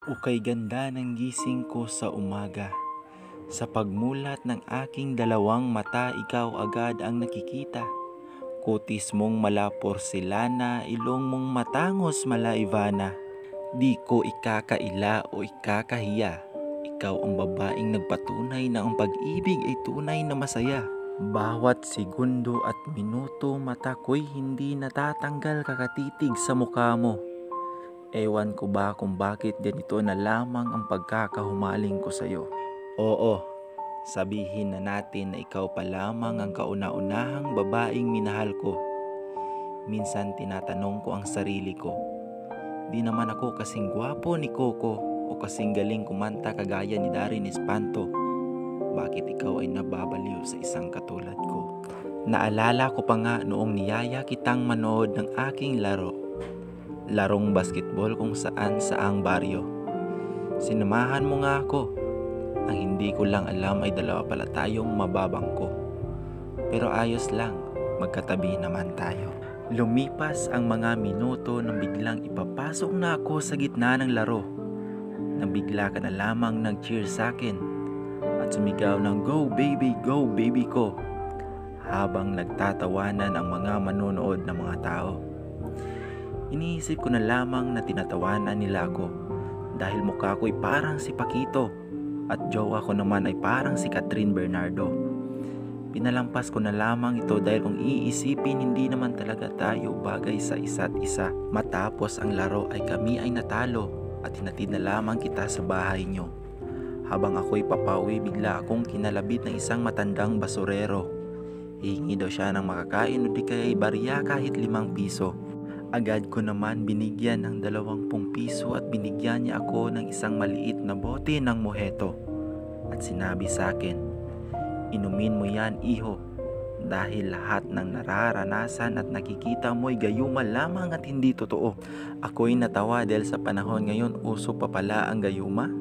Ukay ganda ng gising ko sa umaga. Sa pagmulat ng aking dalawang mata, ikaw agad ang nakikita. Kutis mong mala porselana, ilong mong matangos mala Ivana. Di ko ikakaila o ikakahiya. Ikaw ang babaeng nagpatunay na ang pag-ibig ay tunay na masaya. Bawat segundo at minuto, mata ko'y hindi natatanggal kakatitig sa mukha mo. Ewan ko ba kung bakit ganito na lamang ang pagkakahumaling ko sa'yo. Oo, sabihin na natin na ikaw pa lamang ang kauna-unahang babaeng minahal ko. Minsan tinatanong ko ang sarili ko, di naman ako kasing gwapo ni Coco o kasing galing kumanta kagaya ni Darin Espanto. Bakit ikaw ay nababaliw sa isang katulad ko? Naalala ko pa nga noong niyaya kitang manood ng aking laro. Larong basketball kung saan saang baryo. Sinamahan mo nga ako. Ang hindi ko lang alam ay dalawa pala tayong mababangko. Pero ayos lang, magkatabi naman tayo. Lumipas ang mga minuto nang biglang ipapasok na ako sa gitna ng laro. Nang bigla ka na lamang nag-cheer sa'kin at sumigaw ng go baby ko, habang nagtatawanan ang mga manonood ng mga tao. Iniisip ko na lamang na tinatawanan nila ako dahil mukha ko'y parang si Paquito at jowa ko naman ay parang si Catherine Bernardo. Pinalampas ko na lamang ito dahil kung iisipin, hindi naman talaga tayo bagay sa isa't isa. Matapos ang laro ay kami ay natalo at hinatid na lamang kita sa bahay nyo. Habang ako'y papauwi, bigla akong kinalabit ng isang matandang basurero. Hihingi daw siya ng makakain o di kaya'y barya kahit 5 piso. Agad ko naman binigyan ng 20 piso at binigyan niya ako ng isang maliit na bote ng mojito. At sinabi sa akin, inumin mo yan iho, dahil lahat ng nararanasan at nakikita mo'y gayuma lamang at hindi totoo. Ako'y natawa dahil sa panahon ngayon uso pa pala ang gayuma?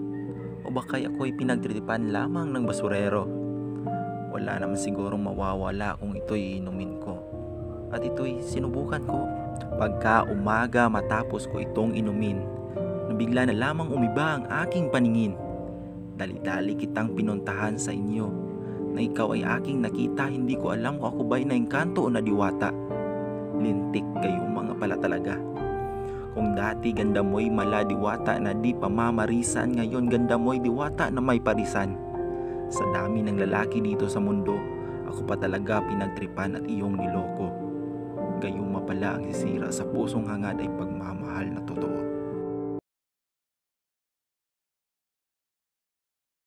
O baka'y ako'y pinagtripan lamang ng basurero? Wala naman sigurong mawawala kung ito'y inumin ko. At ito'y sinubukan ko. Pagka umaga matapos ko itong inumin, nabigla na lamang umiba ang aking paningin. Dali-dali kitang pinuntahan sa inyo, na ikaw ay aking nakita, hindi ko alam kung ako ba'y naengkanto o nadiwata. Lintik kayo mga pala talaga. Kung dati ganda mo'y mala diwata na di pamamarisan, ngayon ganda mo'y diwata na may parisan. Sa dami ng lalaki dito sa mundo, ako pa talaga pinagtripan at iyong niloko. Gayuma pala ang sisira sa pusong hangad ay pagmamahal na totoo.